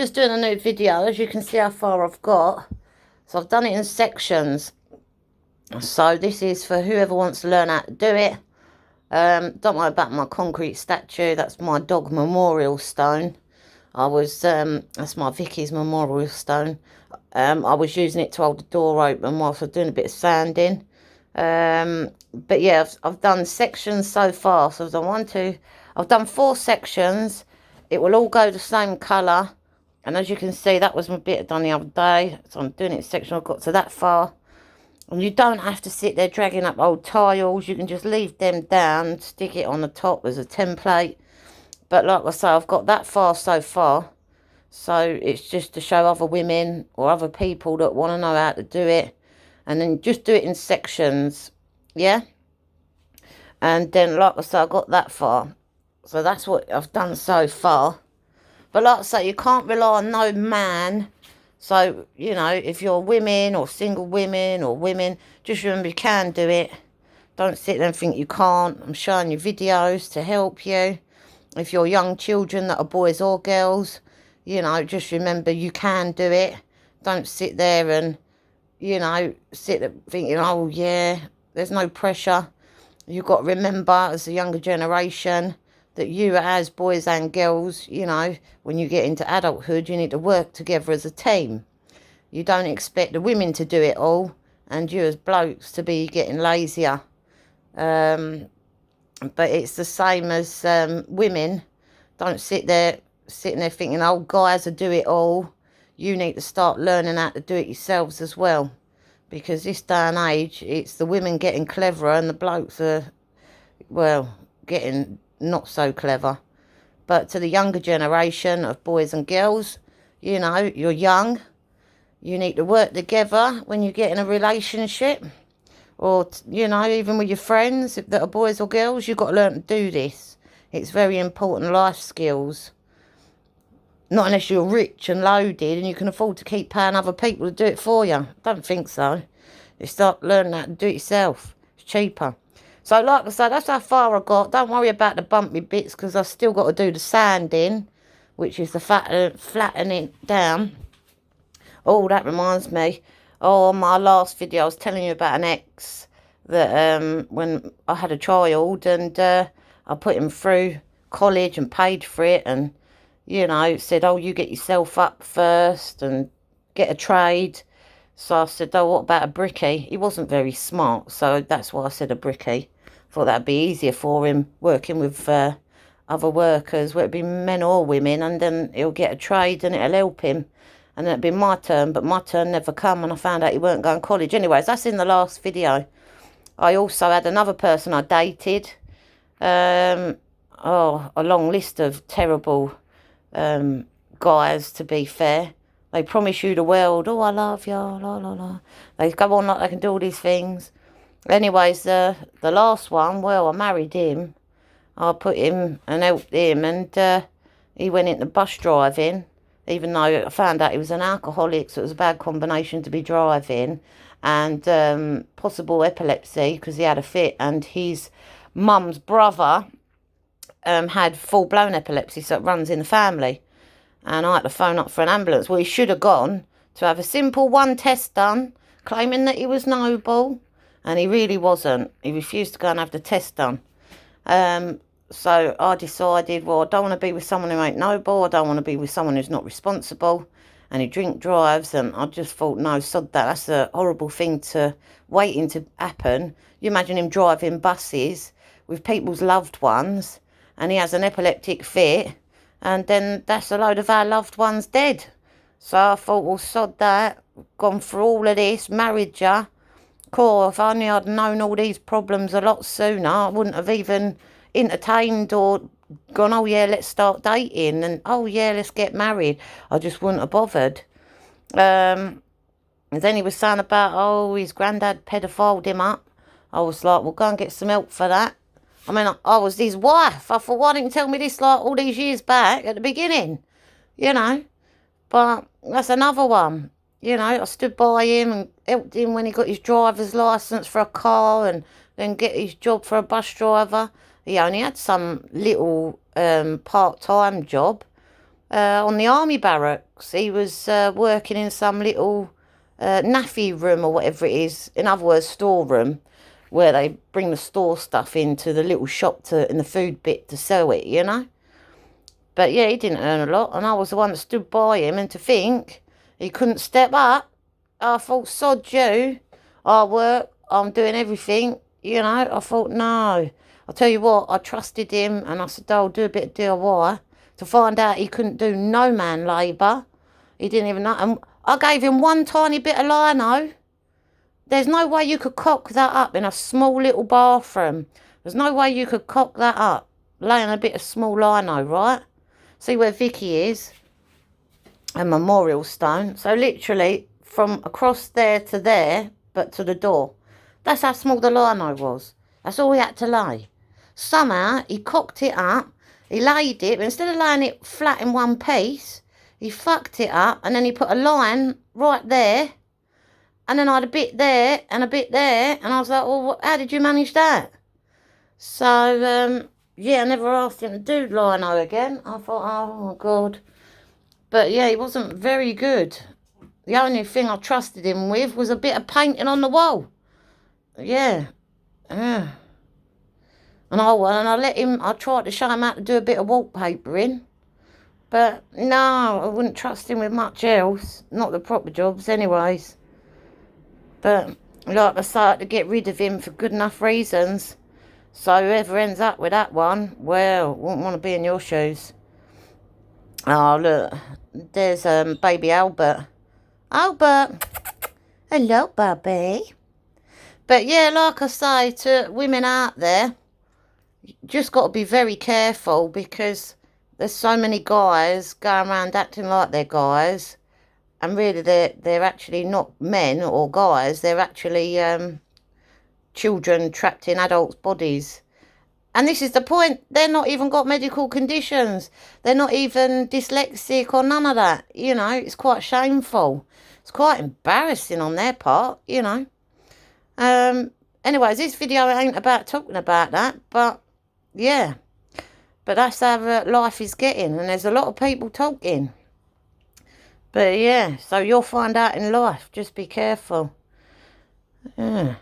just doing a new video. As you can see how far I've got. So I've done it in sections. So this is for whoever wants to learn how to do it. Don't worry about my concrete statue. That's my dog memorial stone. That's my Vicky's memorial stone. I was using it to hold the door open whilst I was doing a bit of sanding. But yeah, I've done sections so far. So I've done 4 sections. It will all go the same colour. And as you can see, that was my bit I done the other day. So I'm doing it section. I've got to that far. And you don't have to sit there dragging up old tiles. You can just leave them down, stick it on the top as a template. But like I say, I've got that far so far. So it's just to show other women or other people that want to know how to do it. And then just do it in sections. Yeah? And then, like I say, I got that far. So that's what I've done so far. But like I say, you can't rely on no man. So, you know, if you're women or single women or women, just remember you can do it. Don't sit there and think you can't. I'm showing you videos to help you. If you're young children that are boys or girls, you know, just remember you can do it. Don't sit there and, you know, sit there thinking, oh, yeah, there's no pressure. You've got to remember, as a younger generation, that you as boys and girls, you know, when you get into adulthood, you need to work together as a team. You don't expect the women to do it all and you as blokes to be getting lazier. But it's the same as women. Don't sitting there thinking, oh, guys will do it all. You need to start learning how to do it yourselves as well. Because this day and age, it's the women getting cleverer and the blokes are, well, getting not so clever. But to the younger generation of boys and girls, you know, you're young. You need to work together when you get in a relationship. Or, you know, even with your friends that are boys or girls, you've got to learn to do this. It's very important life skills. Not unless you're rich and loaded and you can afford to keep paying other people to do it for you. Don't think so. You start learning how to do it yourself. It's cheaper. So like I said, that's how far I got. Don't worry about the bumpy bits because I've still got to do the sanding, which is the flattening it down. Oh, that reminds me. Oh, my last video I was telling you about an ex that when I had a child and I put him through college and paid for it and, you know, said, oh, you get yourself up first and get a trade. So I said, oh, what about a brickie? He wasn't very smart, so that's why I said a brickie. Thought that'd be easier for him working with other workers, whether it be men or women, and then he'll get a trade and it'll help him. And then it'd be my turn, but my turn never come and I found out he weren't going to college. Anyways, that's in the last video. I also had another person I dated. A long list of terrible guys, to be fair. They promise you the world. Oh, I love you, la, la, la. They go on like they can do all these things. Anyways, the last one, well, I married him. I put him and helped him and he went into bus driving, even though I found out he was an alcoholic, so it was a bad combination to be driving, and possible epilepsy because he had a fit, and his mum's brother had full-blown epilepsy, so it runs in the family. And I had to phone up for an ambulance. Well, he should have gone to have a simple 1 test done, claiming that he was noble. And he really wasn't. He refused to go and have the test done. So I decided, well, I don't want to be with someone who ain't noble. I don't want to be with someone who's not responsible. And he drink drives. And I just thought, no, sod that. That's a horrible thing to waiting to happen. You imagine him driving buses with people's loved ones. And he has an epileptic fit. And then that's a load of our loved ones dead. So I thought, well, sod that. Gone through all of this, married ya. Cool, if only I'd known all these problems a lot sooner, I wouldn't have even entertained or gone, oh yeah, let's start dating. And oh yeah, let's get married. I just wouldn't have bothered. And then he was saying about, oh, his granddad paedophiled him up. I was like, well, go and get some help for that. I mean, I was his wife. I thought, why didn't you tell me this like all these years back at the beginning? You know, but that's another one. You know, I stood by him and helped him when he got his driver's licence for a car and then get his job for a bus driver. He only had some little part-time job. on the army barracks. He was working in some little naffy room or whatever it is. In other words, storeroom, where they bring the store stuff into the little shop in the food bit to sell it, you know. But yeah, he didn't earn a lot, and I was the one that stood by him. And to think he couldn't step up, I thought, sod you. I work, I'm doing everything, you know. I thought, no. I'll tell you what, I trusted him, and I said, oh, I'll do a bit of DIY. To find out he couldn't do no man labour. He didn't even know. And I gave him one tiny bit of lino. There's no way you could cock that up in a small little bathroom. There's no way you could cock that up, laying a bit of small lino, right? See where Vicky is? A memorial stone. So literally from across there to there, but to the door. That's how small the lino was. That's all he had to lay. Somehow he cocked it up. He laid it, but instead of laying it flat in one piece, he fucked it up, and then he put a line right there, and then I had a bit there and a bit there, and I was like, well, how did you manage that? So, yeah, I never asked him to do lino again. I thought, oh, my God. But, yeah, he wasn't very good. The only thing I trusted him with was a bit of painting on the wall. Yeah. Yeah. And I let him, I tried to show him how to do a bit of wallpapering. But no, I wouldn't trust him with much else. Not the proper jobs anyways. But like I say, I had to get rid of him for good enough reasons. So whoever ends up with that one, well, wouldn't want to be in your shoes. Oh, look. There's baby Albert. Albert. Hello, Bubby. But yeah, like I say, to women out there, just got to be very careful, because there's so many guys going around acting like they're guys, and really they're actually not men or guys. They're actually children trapped in adults' bodies. And this is the point. They're not even got medical conditions. They're not even dyslexic or none of that. You know, it's quite shameful. It's quite embarrassing on their part, you know. Anyways, this video ain't about talking about that, but yeah. But that's how life is getting, and there's a lot of people talking. But yeah, so you'll find out in life. Just be careful. Yeah.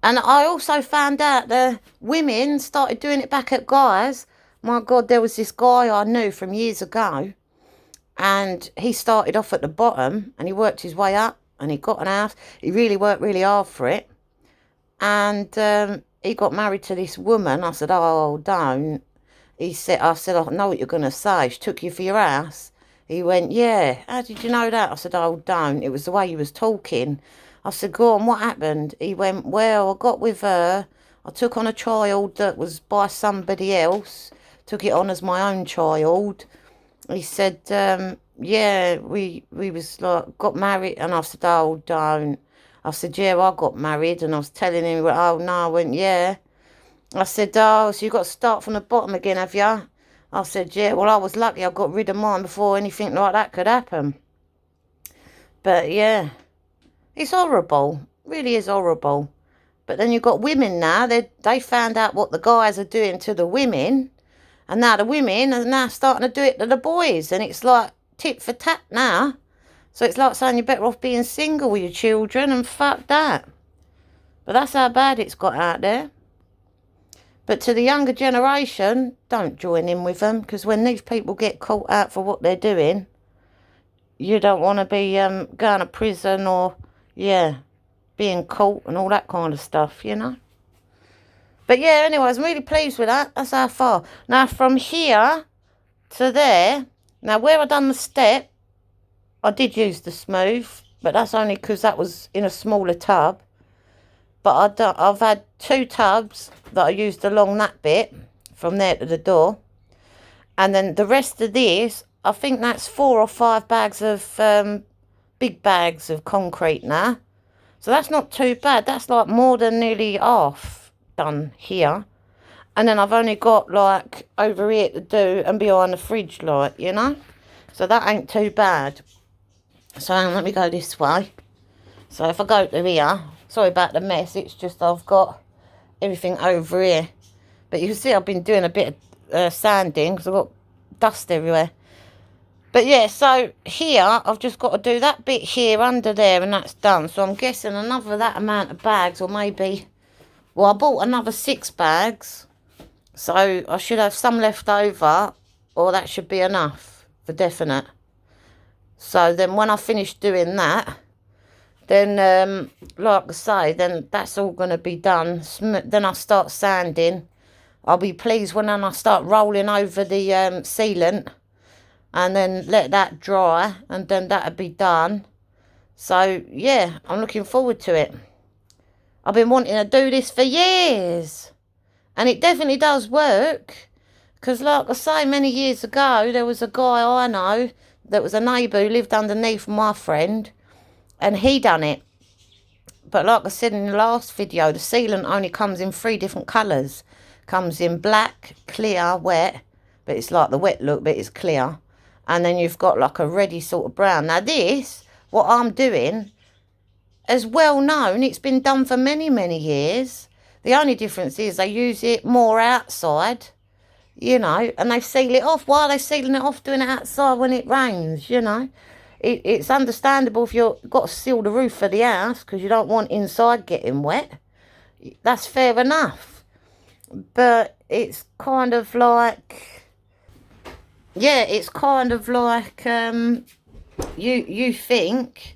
And I also found out the women started doing it back at guys. My God, there was this guy I knew from years ago, and he started off at the bottom, and he worked his way up, and he got an house. He really worked really hard for it. And he got married to this woman. I said, oh, don't. I said, I know what you're going to say. She took you for your house. He went, yeah. How did you know that? I said, oh, don't. It was the way he was talking. I said, go on, what happened? He went, well, I got with her. I took on a child that was by somebody else. Took it on as my own child. He said, yeah, we was like, got married. And I said, oh, don't. I said, yeah, I got married. And I was telling him, he went, oh, no. I went, yeah. I said, oh, so you got to start from the bottom again, have you? I said, yeah, well, I was lucky I got rid of mine before anything like that could happen. But, yeah, it's horrible. Really is horrible. But then you've got women now. They found out what the guys are doing to the women. And now the women are now starting to do it to the boys. And it's like tit for tat now. So it's like saying you're better off being single with your children, and fuck that. But that's how bad it's got out there. But to the younger generation, don't join in with them, because when these people get caught out for what they're doing, you don't want to be going to prison or, yeah, being caught and all that kind of stuff, you know. But yeah, anyways, I'm really pleased with that. That's how far. Now, from here to there, now where I done the step, I did use the smooth, but that's only because that was in a smaller tub. But I've had 2 tubs that I used along that bit, from there to the door. And then the rest of this, I think that's 4 or 5 bags of, big bags of concrete now. So that's not too bad. That's like more than nearly half done here. And then I've only got like over here to do and behind the fridge light, you know. So that ain't too bad. So let me go this way. So if I go to here, sorry about the mess, it's just I've got everything over here. But you can see I've been doing a bit of sanding because I've got dust everywhere. But yeah, so here, I've just got to do that bit here under there, and that's done. So I'm guessing another that amount of bags, or maybe, well, I bought another 6 bags. So I should have some left over, or that should be enough for definite. So then when I finish doing that, then, like I say, then that's all going to be done. Then I start sanding. I'll be pleased when I start rolling over the sealant, and then let that dry, and then that'll be done. So yeah, I'm looking forward to it. I've been wanting to do this for years, and it definitely does work, because like I say, many years ago there was a guy I know that was a neighbour who lived underneath my friend, and he done it. But like I said in the last video, the sealant only comes in 3 different colours. Comes in black, clear, wet, but it's like the wet look, but it's clear. And then you've got like a reddy sort of brown. Now this, what I'm doing, is well known. It's been done for many, many years. The only difference is they use it more outside, you know, and they seal it off. Why are they sealing it off doing it outside when it rains, you know? It's understandable if you've got to seal the roof of the house because you don't want inside getting wet. That's fair enough. But it's kind of like, yeah, it's kind of like you think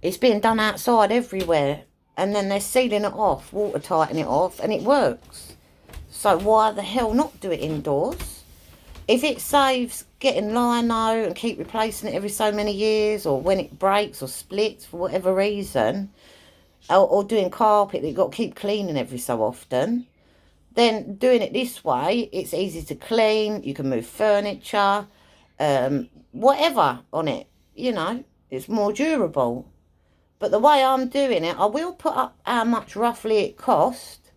it's being done outside everywhere, and then they're sealing it off, water tightening it off, and it works. So why the hell not do it indoors? If it saves getting lino and keep replacing it every so many years, or when it breaks or splits for whatever reason, or doing carpet that you've got to keep cleaning every so often, then doing it this way, it's easy to clean. You can move furniture, whatever on it, you know, it's more durable. But the way I'm doing it, I will put up how much roughly it cost,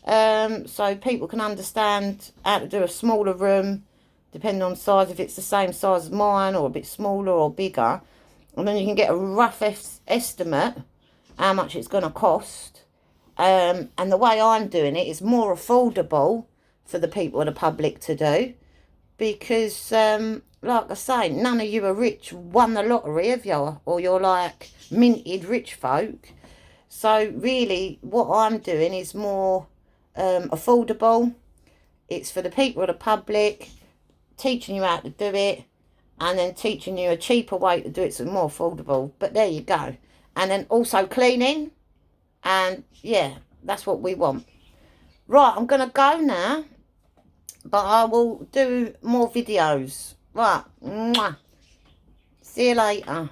so people can understand how to do a smaller room, depending on size, if it's the same size as mine, or a bit smaller or bigger. And then you can get a rough estimate how much it's going to cost. And the way I'm doing it is more affordable for the people of the public to do, because like I say, none of you are rich, won the lottery, have you? Or you're like minted rich folk. So really what I'm doing is more affordable. It's for the people of the public, teaching you how to do it, and then teaching you a cheaper way to do it so more affordable. But there you go. And then also cleaning. And yeah, that's what we want. Right, I'm going to go now, but I will do more videos. Right, mwah. See you later.